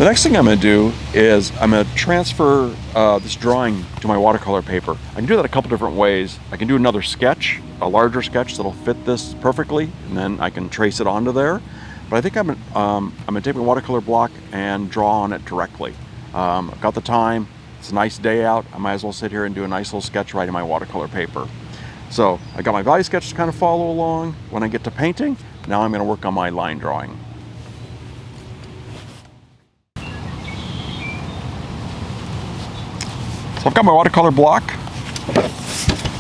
The next thing I'm going to do is I'm going to transfer this drawing to my watercolor paper. I can do that a couple different ways. I can do another sketch, a larger sketch that'll fit this perfectly, and then I can trace it onto there. But I think I'm going to take my watercolor block and draw on it directly. I've got the time. It's a nice day out. I might as well sit here and do a nice little sketch right in my watercolor paper. So I got my value sketch to kind of follow along. When I get to painting, now I'm going to work on my line drawing. So I've got my watercolor block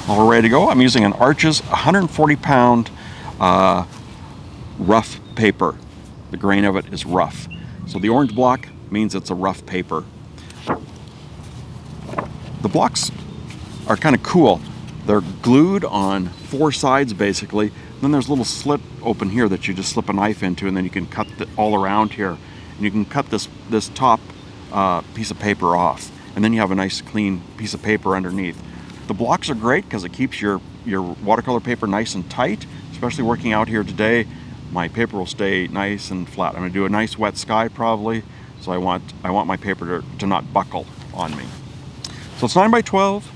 all ready to go. I'm using an Arches 140-pound rough paper. The grain of it is rough. So the orange block means it's a rough paper. The blocks are kind of cool. They're glued on four sides basically. Then there's a little slit open here that you just slip a knife into, and then you can cut all around here. And you can cut this top piece of paper off. And then you have a nice clean piece of paper underneath. The blocks are great because it keeps your watercolor paper nice and tight. Especially working out here today, my paper will stay nice and flat. I'm going to do a nice wet sky probably, so I want my paper to not buckle on me. So it's 9 by 12.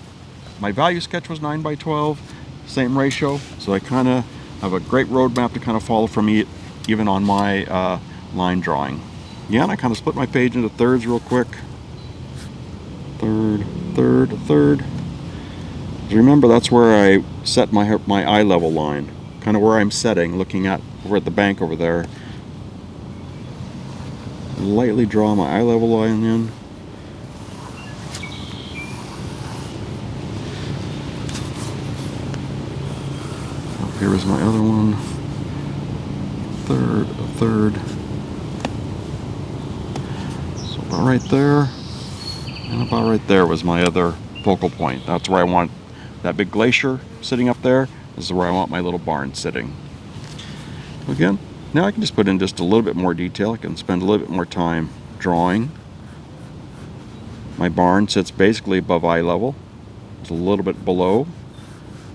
My value sketch was 9 by 12, same ratio. So I kind of have a great roadmap to kind of follow from me, even on my line drawing. Yeah, and I kind of split my page into thirds real quick. Third, third, third. Remember, that's where I set my eye level line, kind of where I'm setting, looking at over at the bank over there. Lightly draw my eye level line in. Up here is my other one. Third, a third. So about right there. And about right there was my other focal point. That's where I want that big glacier sitting up there. This is where I want my little barn sitting. Again, now I can just put in just a little bit more detail. I can spend a little bit more time drawing. My barn sits basically above eye level. It's a little bit below.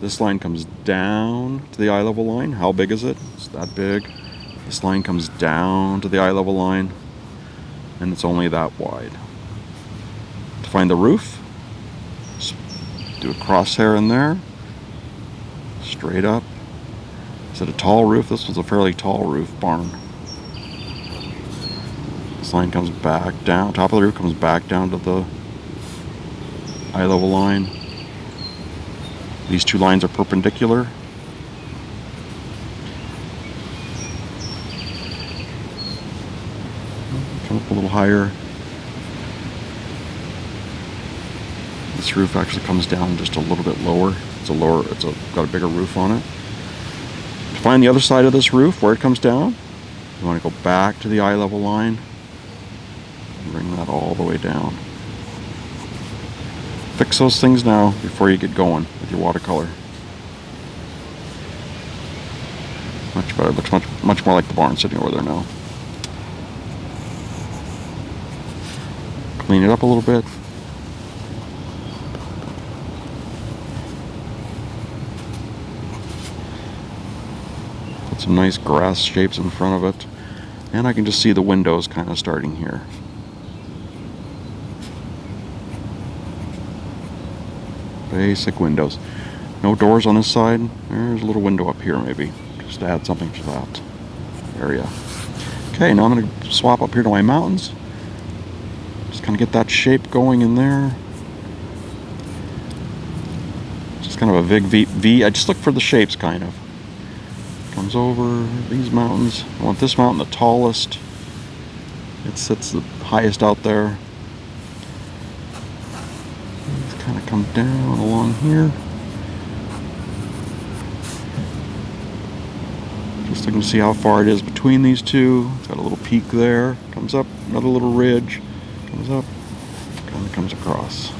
This line comes down to the eye level line. How big is it? It's that big. This line comes down to the eye level line, and it's only that wide. To find the roof, just do a crosshair in there, straight up. Is it a tall roof? This was a fairly tall roof barn. This line comes back down, top of the roof comes back down to the eye level line. These two lines are perpendicular. Come up a little higher. This roof actually comes down just a little bit lower. It's got a bigger roof on it. To find the other side of this roof, where it comes down, you want to go back to the eye level line and bring that all the way down. Fix those things now before you get going with your watercolor. Much better. It looks much more like the barn sitting over there now. Clean it up a little bit. Put some nice grass shapes in front of it. And I can just see the windows kind of starting here. Basic windows. No doors on this side. There's a little window up here maybe, just to add something to that area. Okay, now I'm going to swap up here to my mountains. Just kind of get that shape going in there. Just kind of a big V. I just look for the shapes kind of. Comes over these mountains. I want this mountain the tallest. It sits the highest out there. Kind of come down along here. Just looking to see how far it is between these two. It's got a little peak there. Comes up, another little ridge. Comes up, kind of comes across.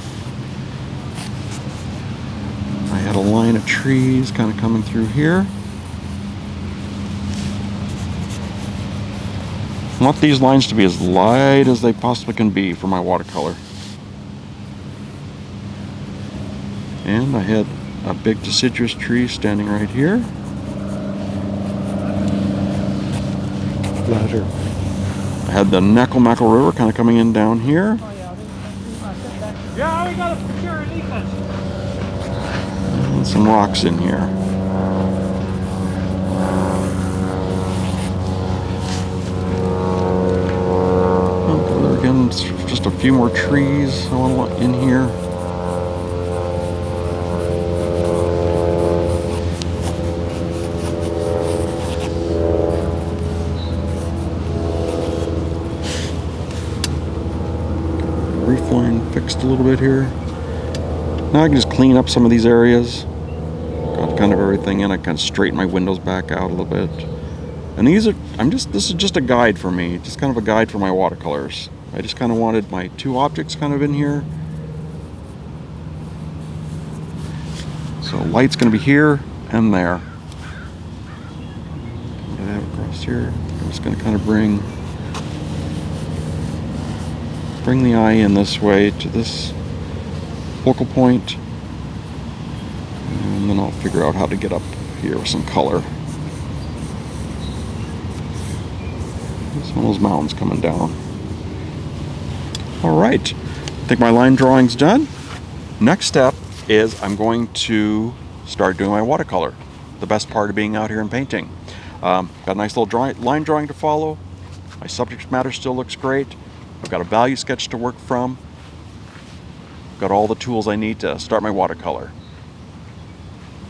I had a line of trees kind of coming through here. I want these lines to be as light as they possibly can be for my watercolor. And I had a big deciduous tree standing right here. Flatter. I had the Necklemackle River kind of coming in down here. Yeah, we got a picture underneath us. And some rocks in here. There again, just a few more trees I want in here. Roof line fixed a little bit here. Now I can just clean up some of these areas. Got kind of everything in. I kind of straighten my windows back out a little bit. And these are, this is just a guide for me. Just kind of a guide for my watercolors. I just kind of wanted my two objects kind of in here. So light's going to be here and there. I'm going to have it across here. I'm just going to kind of bring the eye in this way to this focal point, and then I'll figure out how to get up here with some color. There's one of those mountains coming down. Alright, I think my line drawing's done. Next step is I'm going to start doing my watercolor. The best part of being out here and painting. Got a nice little line drawing to follow. My subject matter still looks great. I've got a value sketch to work from. Got all the tools I need to start my watercolor.